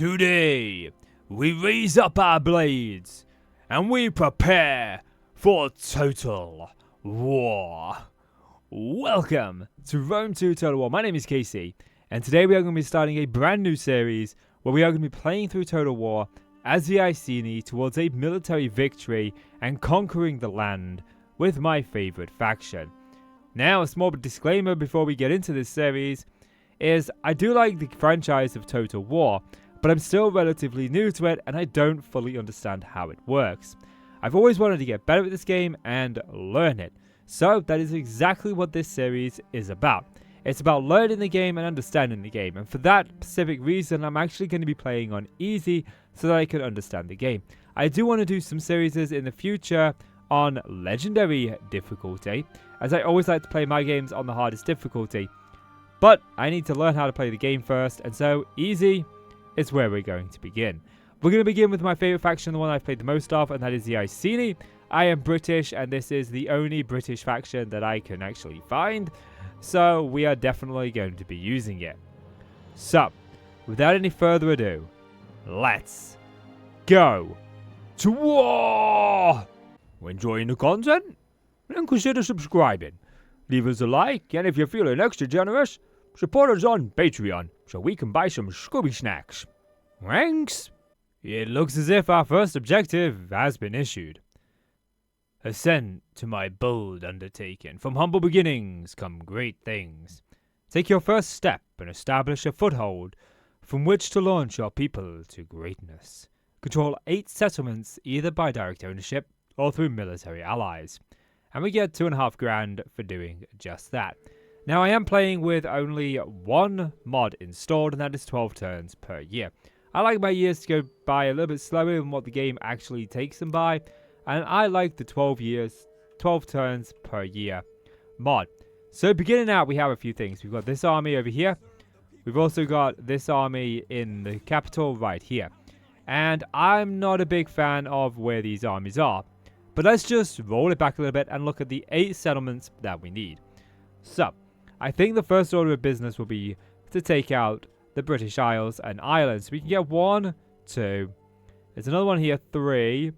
Today, we raise up our blades and we prepare for total war. Welcome to Rome 2 Total War. My name is Casey, and today we are going to be starting a brand new series where we are going to be playing through Total War as the Iceni towards a military victory and conquering the land with my favorite faction. Now, a small disclaimer before we get into this series is I do like the franchise of Total War, but I'm still relatively new to it and I don't fully understand how it works. I've always wanted to get better at this game and learn it. So that is exactly what this series is about. It's about learning the game and understanding the game, and for that specific reason I'm actually going to be playing on easy so that I can understand the game. I do want to do some series in the future on legendary difficulty, as I always like to play my games on the hardest difficulty. But I need to learn how to play the game first, and so easy is where we're going to begin. We're going to begin with my favorite faction, the one I've played the most of, and that is the Iceni. I am British, and this is the only British faction that I can actually find, so we are definitely going to be using it. So, without any further ado, let's go to war! Enjoying the content? Then consider subscribing. Leave us a like, and if you're feeling extra generous, support us on Patreon so we can buy some Scooby snacks. Thanks! It looks as if our first objective has been issued. Ascend to my bold undertaking. From humble beginnings come great things. Take your first step and establish a foothold from which to launch your people to greatness. Control 8 settlements either by direct ownership or through military allies. And we get 2.5 grand for doing just that. Now I am playing with only one mod installed, and that is 12 turns per year. I like my years to go by a little bit slower than what the game actually takes them by, and I like the 12 turns per year mod. So beginning out, we have a few things. We've got this army over here. We've also got this army in the capital right here. And I'm not a big fan of where these armies are. But let's just roll it back a little bit and look at the 8 settlements that we need. So, I think the first order of business will be to take out the British Isles and Islands. We can get 1, 2. There's another one here, 3.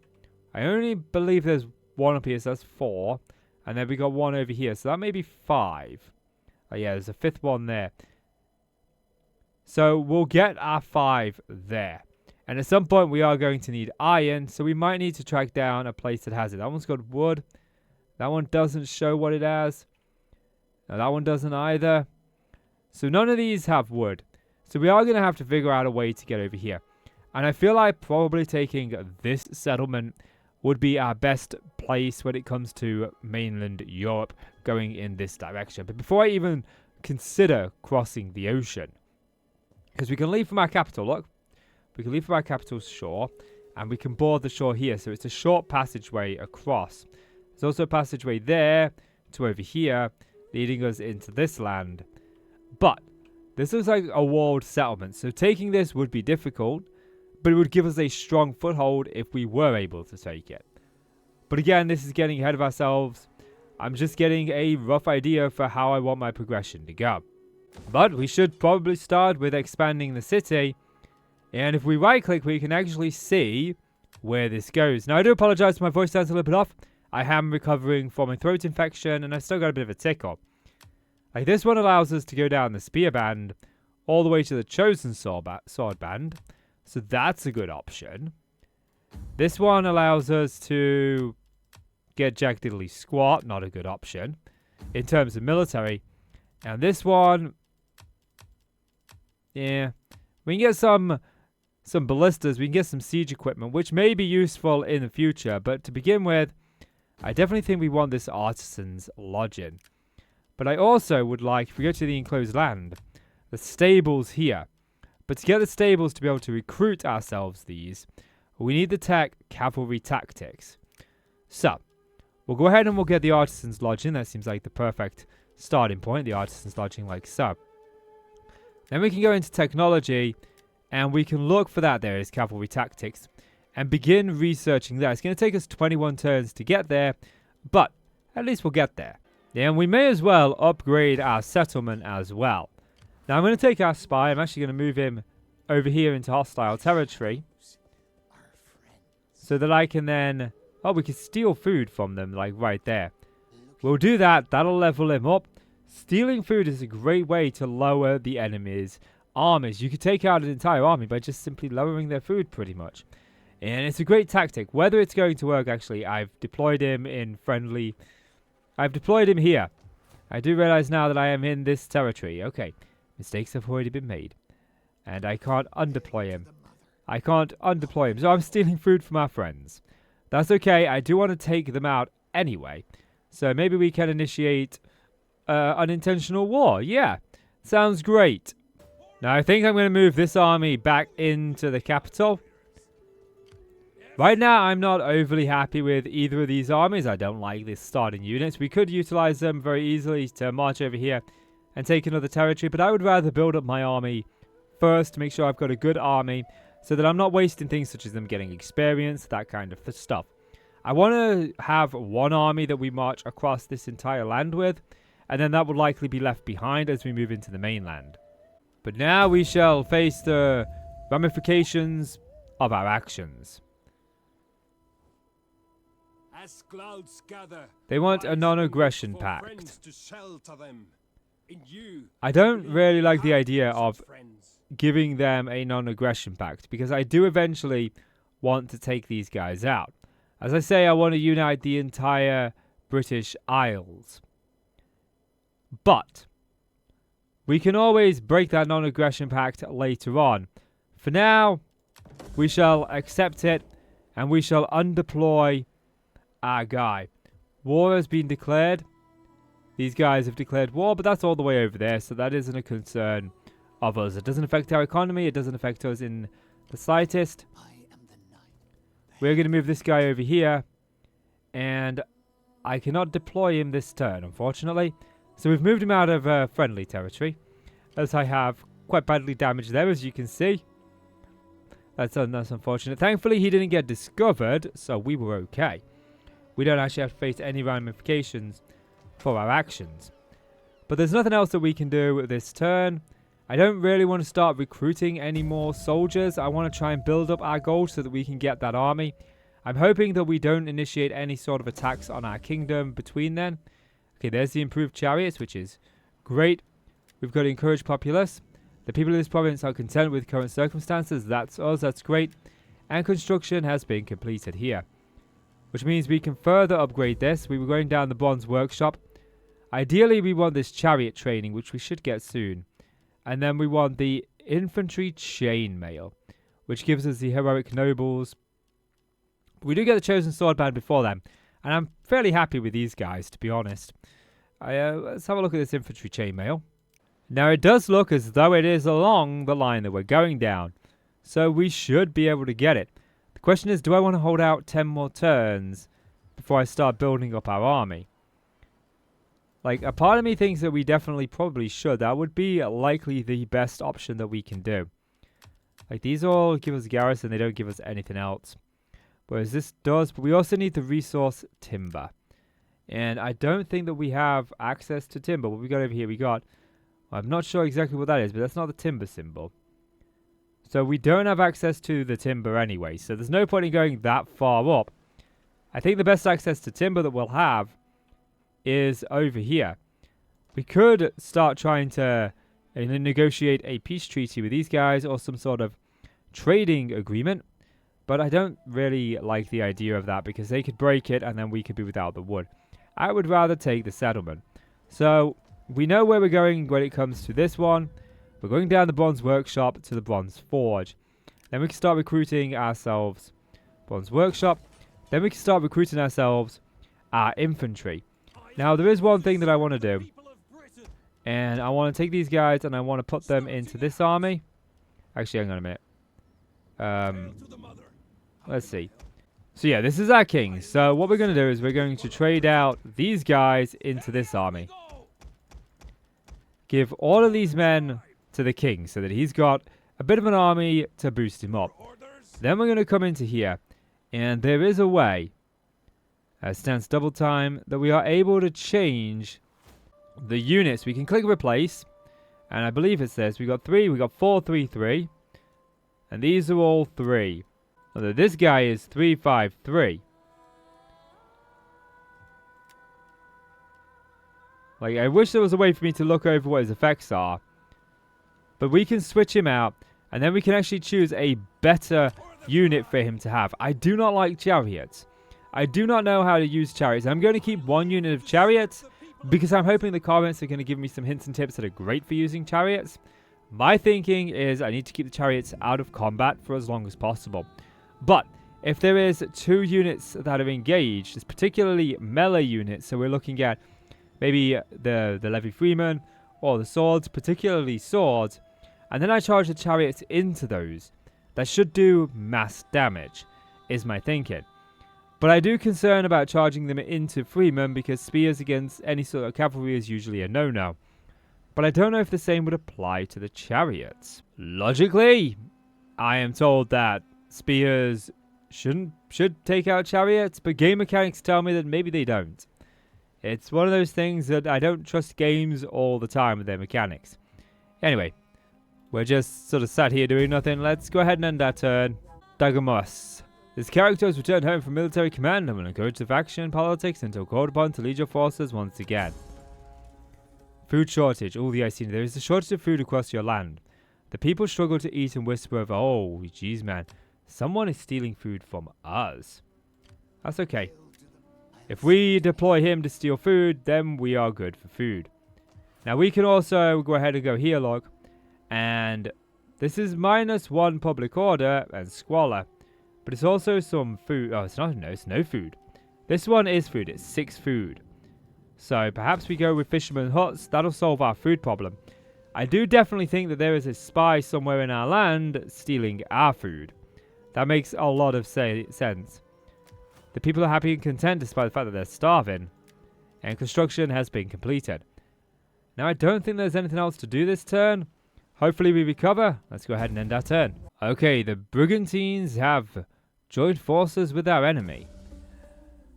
I only believe there's 1 up here, so that's 4. And then we got 1 over here, so that may be 5. Oh yeah, there's a 5th one there. So we'll get our 5 there. And at some point we are going to need iron, so we might need to track down a place that has it. That one's got wood. That one doesn't show what it has. No, that one doesn't either. So none of these have wood. So we are going to have to figure out a way to get over here. And I feel like probably taking this settlement would be our best place when it comes to mainland Europe, going in this direction. But before I even consider crossing the ocean, because we can leave from our capital, look. We can leave from our capital shore, and we can board the shore here. So it's a short passageway across. There's also a passageway there to over here, leading us into this land. But this looks like a walled settlement, so taking this would be difficult, but it would give us a strong foothold if we were able to take it. But again, this is getting ahead of ourselves. I'm just getting a rough idea for how I want my progression to go. But we should probably start with expanding the city, and if we right click we can actually see where this goes. Now I do apologize if my voice sounds a little bit off. I am recovering from a throat infection and I've still got a bit of a tickle. Like this one allows us to go down the spear band all the way to the chosen sword band. So that's a good option. This one allows us to get Jack Diddley Squat. Not a good option in terms of military. And this one, yeah, we can get some ballistas. We can get some siege equipment, which may be useful in the future. But to begin with, I definitely think we want this artisan's lodging. But I also would like, if we go to the enclosed land, the stables here. But to get the stables to be able to recruit ourselves these, we need the tech cavalry tactics. So, we'll go ahead and we'll get the artisan's lodging. That seems like the perfect starting point, the artisan's lodging like so. Then we can go into technology, and we can look for that. There is cavalry tactics. And begin researching that. It's going to take us 21 turns to get there, but at least we'll get there. And we may as well upgrade our settlement as well. Now I'm going to take our spy. I'm actually going to move him over here into hostile territory. So that I can then... Oh, we can steal food from them, like right there. We'll do that. That'll level him up. Stealing food is a great way to lower the enemy's armies. You could take out an entire army by just simply lowering their food, pretty much. And it's a great tactic. Whether it's going to work, actually, I've deployed him in friendly... I've deployed him here. I do realize now that I am in this territory. Okay, mistakes have already been made. And I can't undeploy him. I can't undeploy him. So I'm stealing food from our friends. That's okay. I do want to take them out anyway. So maybe we can initiate unintentional war. Yeah, sounds great. Now I think I'm going to move this army back into the capital. Right now, I'm not overly happy with either of these armies. I don't like this starting units. We could utilize them very easily to march over here and take another territory, but I would rather build up my army first to make sure I've got a good army so that I'm not wasting things such as them getting experience, that kind of stuff. I want to have one army that we march across this entire land with, and then that would likely be left behind as we move into the mainland. But now we shall face the ramifications of our actions. As clouds gather, they want a non-aggression pact. I don't really like the idea of giving them a non-aggression pact because I do eventually want to take these guys out. As I say, I want to unite the entire British Isles. But we can always break that non-aggression pact later on. For now, we shall accept it and we shall undeploy our guy. War has been declared. These guys have declared war, but that's all the way over there, so that isn't a concern of us. It doesn't affect our economy. It doesn't affect us in the slightest. We're going to move this guy over here, and I cannot deploy him this turn, unfortunately. So we've moved him out of friendly territory, as I have quite badly damaged there, as you can see. That's unfortunate. Thankfully, he didn't get discovered, so we were okay. We don't actually have to face any ramifications for our actions. But there's nothing else that we can do this turn. I don't really want to start recruiting any more soldiers. I want to try and build up our gold so that we can get that army. I'm hoping that we don't initiate any sort of attacks on our kingdom between then. Okay, there's the improved chariots, which is great. We've got to encourage populace. The people of this province are content with current circumstances. That's us. That's great. And construction has been completed here, which means we can further upgrade this. We were going down the bronze workshop. Ideally, we want this chariot training, which we should get soon. And then we want the infantry chainmail, which gives us the heroic nobles. We do get the chosen sword band before them, and I'm fairly happy with these guys, to be honest. Let's have a look at this infantry chainmail. Now, it does look as though it is along the line that we're going down, so we should be able to get it. The question is, do I want to hold out 10 more turns before I start building up our army? Like, a part of me thinks that we definitely probably should. That would be likely the best option that we can do. Like, these all give us garrison. They don't give us anything else. Whereas this does. But we also need the resource timber. And I don't think that we have access to timber. What we got over here, we got... I'm not sure exactly what that is, but that's not the timber symbol. So we don't have access to the timber anyway. So there's no point in going that far up. I think the best access to timber that we'll have is over here. We could start trying to negotiate a peace treaty with these guys or some sort of trading agreement, but I don't really like the idea of that because they could break it and then we could be without the wood. I would rather take the settlement. So we know where we're going when it comes to this one. We're going down the bronze workshop to the bronze forge. Then we can start recruiting ourselves bronze workshop. Then we can start recruiting ourselves our infantry. Now, there is one thing that I want to do. And I want to take these guys and I want to put them into this army. Actually, hang on a minute. Let's see. So, yeah, this is our king. So, what we're going to do is we're going to trade out these guys into this army. Give all of these men to the king so that he's got a bit of an army to boost him up. Then we're going to come into here. And there is a way... stance double time, that we are able to change the units. We can click replace, and I believe it says we got 3, we got 4, 3, 3. And these are all 3. Although this guy is 353. Like, I wish there was a way for me to look over what his effects are. But we can switch him out, and then we can actually choose a better unit for him to have. I do not like chariots. I do not know how to use chariots. I'm going to keep 1 unit of chariots, because I'm hoping the comments are going to give me some hints and tips that are great for using chariots. My thinking is I need to keep the chariots out of combat for as long as possible. But if there is 2 units that are engaged, it's particularly melee units, so we're looking at maybe the Levy Freeman or the swords, particularly swords, and then I charge the chariots into those. That should do mass damage, is my thinking. But I do concern about charging them into Freeman because spears against any sort of cavalry is usually a no-no. But I don't know if the same would apply to the chariots. Logically, I am told that spears should take out chariots, but game mechanics tell me that maybe they don't. It's one of those things that I don't trust games all the time with their mechanics. Anyway, we're just sort of sat here doing nothing. Let's go ahead and end our turn. Dagamos. This character has returned home from military command and will encourage the faction politics until called upon to lead your forces once again. Food shortage. All the Iceni. There is a shortage of food across your land. The people struggle to eat and whisper of, oh, geez, man. Someone is stealing food from us. That's okay. If we deploy him to steal food, then we are good for food. Now we can also go ahead and go here, log. And this is -1 public order and squalor. But it's also some food. Oh, it's not. No, it's no food. This one is food. It's 6 food. So perhaps we go with fisherman huts. That'll solve our food problem. I do definitely think that there is a spy somewhere in our land stealing our food. That makes a lot of sense. The people are happy and content despite the fact that they're starving. And construction has been completed. Now I don't think there's anything else to do this turn. Hopefully we recover. Let's go ahead and end our turn. Okay, the Brigantines have joined forces with our enemy.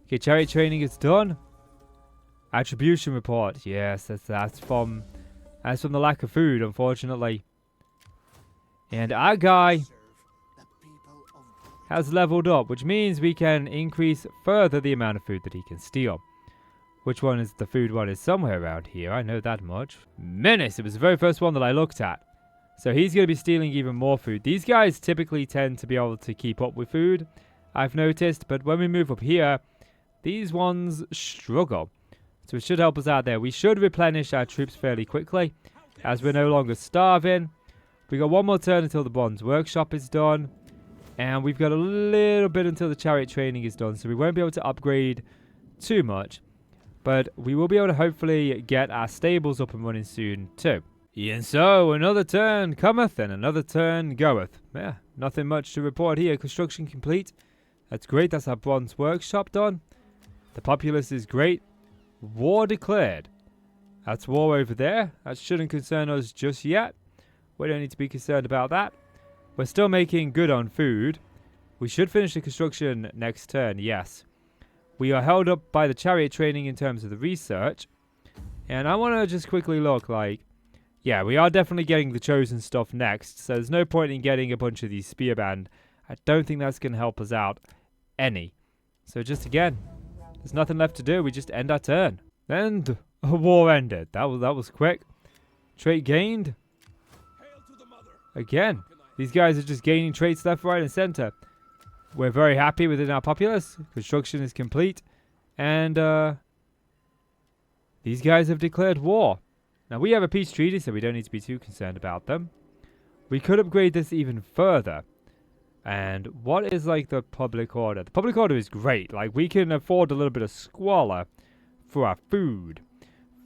Okay, chariot training is done. Attribution report. Yes, that's from the lack of food, unfortunately. And our guy has leveled up, which means we can increase further the amount of food that he can steal. Which one is the food one? Is somewhere around here. I know that much. Menace. It was the very first one that I looked at. So he's going to be stealing even more food. These guys typically tend to be able to keep up with food, I've noticed. But when we move up here, these ones struggle. So it should help us out there. We should replenish our troops fairly quickly, as we're no longer starving. We got 1 more turn until the Bronze Workshop is done. And we've got a little bit until the chariot training is done. So we won't be able to upgrade too much. But we will be able to hopefully get our stables up and running soon too. And so another turn cometh and another turn goeth. Yeah, nothing much to report here. Construction complete. That's great. That's our Bronze Workshop done. The populace is great. War declared. That's war over there. That shouldn't concern us just yet. We don't need to be concerned about that. We're still making good on food. We should finish the construction next turn, yes. We are held up by the chariot training in terms of the research. And I want to just quickly look like... Yeah, we are definitely getting the chosen stuff next. So there's no point in getting a bunch of these spearband. I don't think that's going to help us out any. So just again, there's nothing left to do. We just end our turn. And a war ended. That was quick. Trait gained. Again, these guys are just gaining traits left, right, and center. We're very happy within our populace. Construction is complete. And these guys have declared war. Now, we have a peace treaty, so we don't need to be too concerned about them. We could upgrade this even further. And what is, like, the public order? The public order is great. Like, we can afford a little bit of squalor for our food.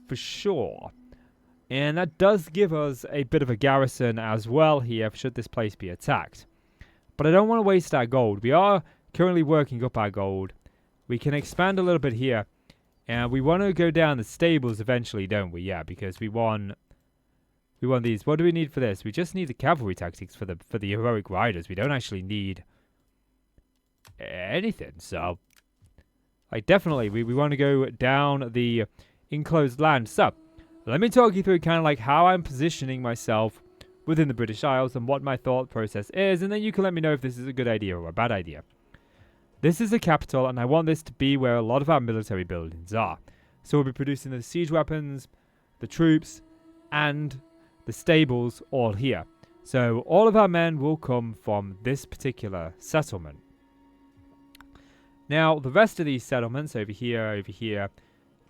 For sure. And that does give us a bit of a garrison as well here, should this place be attacked. But I don't want to waste our gold. We are currently working up our gold. We can expand a little bit here. And we want to go down the stables eventually, don't we? Yeah, because we want these. What do we need for this? We just need the cavalry tactics for the heroic riders. We don't actually need anything. So, like, definitely, we want to go down the enclosed land. So, let me talk you through kind of like how I'm positioning myself within the British Isles and what my thought process is, and then you can let me know if this is a good idea or a bad idea. This is the capital, and I want this to be where a lot of our military buildings are. So we'll be producing the siege weapons, the troops, and the stables all here. So all of our men will come from this particular settlement. Now, the rest of these settlements over here,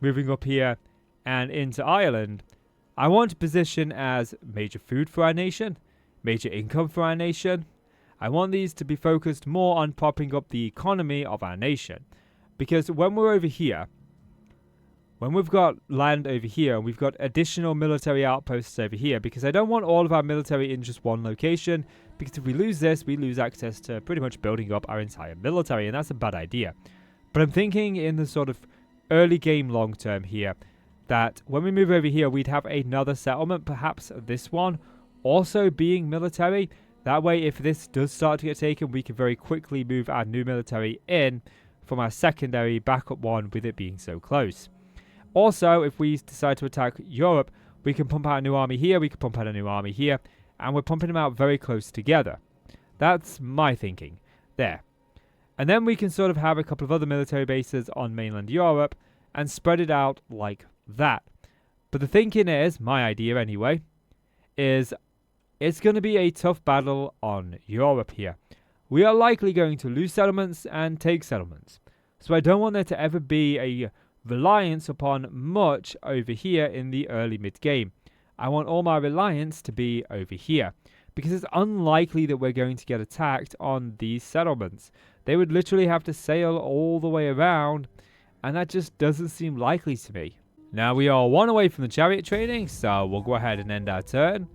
moving up here, and into Ireland, I want to position as major food for our nation, major income for our nation. I want these to be focused more on propping up the economy of our nation. Because when we're over here, when we've got land over here, and we've got additional military outposts over here, because I don't want all of our military in just one location, because if we lose this, we lose access to pretty much building up our entire military, and that's a bad idea. But I'm thinking in the sort of early game long term here, that when we move over here, we'd have another settlement, perhaps this one, also being military. That way, if this does start to get taken, we can very quickly move our new military in from our secondary backup one with it being so close. Also, if we decide to attack Europe, we can pump out a new army here, we can pump out a new army here, and we're pumping them out very close together. That's my thinking. There. And then we can sort of have a couple of other military bases on mainland Europe and spread it out like that. But the thinking is, my idea anyway, is it's going to be a tough battle on Europe here. We are likely going to lose settlements and take settlements. So I don't want there to ever be a reliance upon much over here in the early mid game. I want all my reliance to be over here, because it's unlikely that we're going to get attacked on these settlements. They would literally have to sail all the way around, and that just doesn't seem likely to me. Now we are one away from the chariot training, so we'll go ahead and end our turn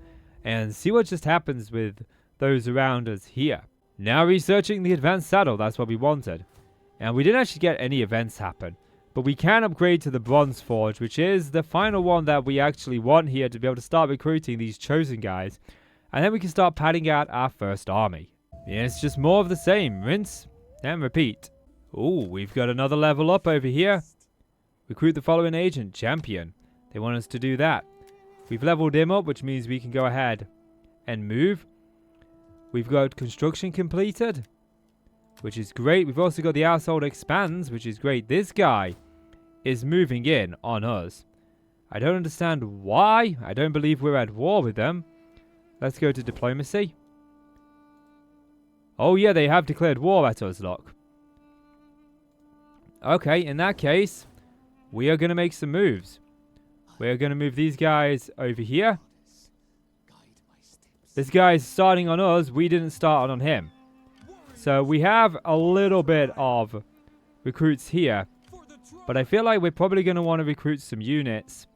and see what just happens with those around us here. Now researching the advanced saddle, that's what we wanted. And we didn't actually get any events happen. But we can upgrade to the Bronze Forge, which is the final one that we actually want here to be able to start recruiting these chosen guys. And then we can start padding out our first army. Yeah, it's just more of the same. Rinse and repeat. Ooh, we've got another level up over here. Recruit the following agent, champion. They want us to do that. We've leveled him up, which means we can go ahead and move. We've got construction completed, which is great. We've also got the household expands, which is great. This guy is moving in on us. I don't understand why. I don't believe we're at war with them. Let's go to diplomacy. Oh yeah, they have declared war at us, look. Okay, in that case, we are going to make some moves. We're going to move these guys over here. This guy's starting on us. We didn't start on him. So we have a little bit of recruits here. But I feel like we're probably going to want to recruit some units.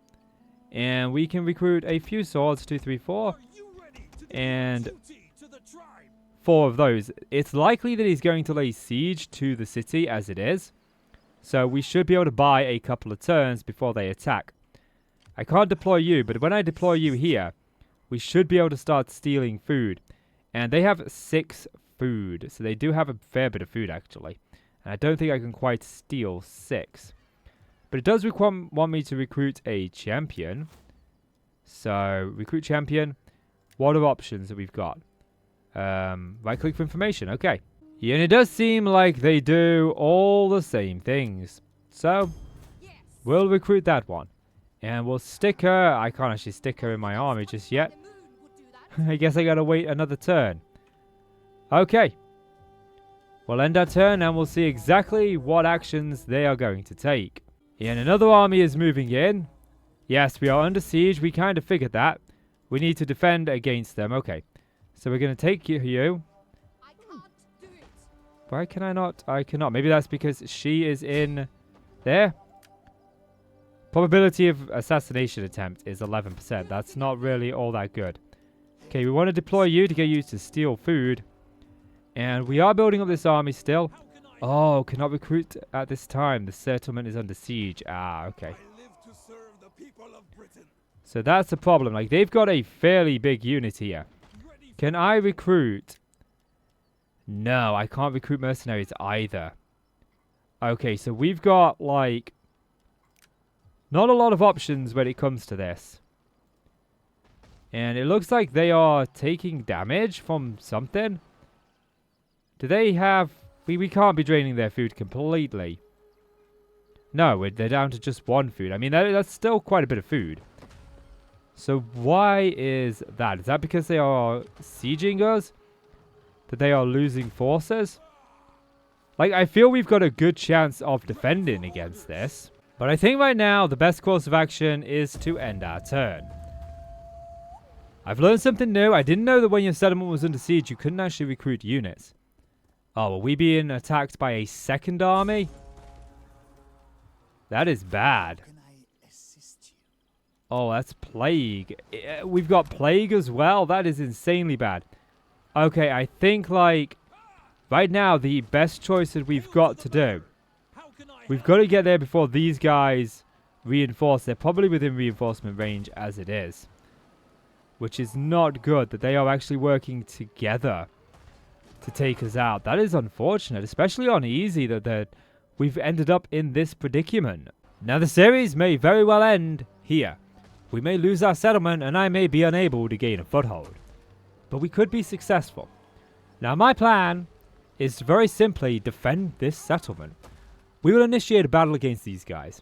And we can recruit a few swords, 2, 3, 4. And 4 of those. It's likely that he's going to lay siege to the city as it is. So we should be able to buy a couple of turns before they attack. I can't deploy you, but when I deploy you here, we should be able to start stealing food. And they have 6 food. So they do have a fair bit of food, actually. And I don't think I can quite steal 6. But it does want me to recruit a champion. So, recruit champion. What are options that we've got? Right click for information. Okay. Yeah, and it does seem like they do all the same things. So, we'll recruit that one. And we'll stick her. I can't actually stick her in my army just yet. I guess I gotta wait another turn. Okay. We'll end our turn and we'll see exactly what actions they are going to take. Yeah, and another army is moving in. Yes, we are under siege. We kind of figured that. We need to defend against them. Okay. So we're going to take you. I can't do it. Why can I not? I cannot. Maybe that's because she is in there. Probability of assassination attempt is 11%. That's not really all that good. Okay, we want to deploy you to get you to steal food. And we are building up this army still. Oh, cannot recruit at this time. The settlement is under siege. Ah, okay. So that's the problem. Like, they've got a fairly big unit here. Can I recruit? No, I can't recruit mercenaries either. Okay, so we've got, like, not a lot of options when it comes to this. And it looks like they are taking damage from something. Do they have... We can't be draining their food completely. No, they're down to just one food. I mean, that's still quite a bit of food. So why is that? Is that because they are sieging us? That they are losing forces? Like, I feel we've got a good chance of defending against this. But I think right now, the best course of action is to end our turn. I've learned something new. I didn't know that when your settlement was under siege, you couldn't actually recruit units. Oh, are we being attacked by a second army? That is bad. Oh, that's plague. We've got plague as well. That is insanely bad. Okay, I think, like, right now, the best choice that we've got to do, we've got to get there before these guys reinforce. They're probably within reinforcement range as it is, which is not good that they are actually working together to take us out. That is unfortunate, especially on easy that we've ended up in this predicament. Now, the series may very well end here. We may lose our settlement and I may be unable to gain a foothold, but we could be successful. Now, my plan is to very simply defend this settlement. We will initiate a battle against these guys.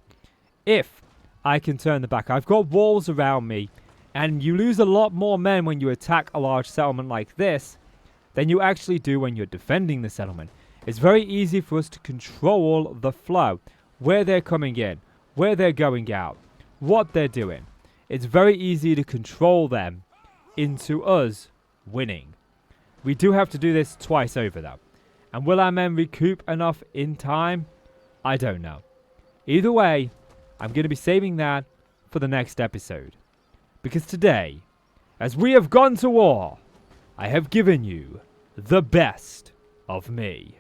If I can turn the back, I've got walls around me, and you lose a lot more men when you attack a large settlement like this than you actually do when you're defending the settlement. It's very easy for us to control the flow, where they're coming in, where they're going out, what they're doing. It's very easy to control them into us winning. We do have to do this twice over though. And will our men recoup enough in time? I don't know. Either way, I'm going to be saving that for the next episode. Because today, as we have gone to war, I have given you the best of me.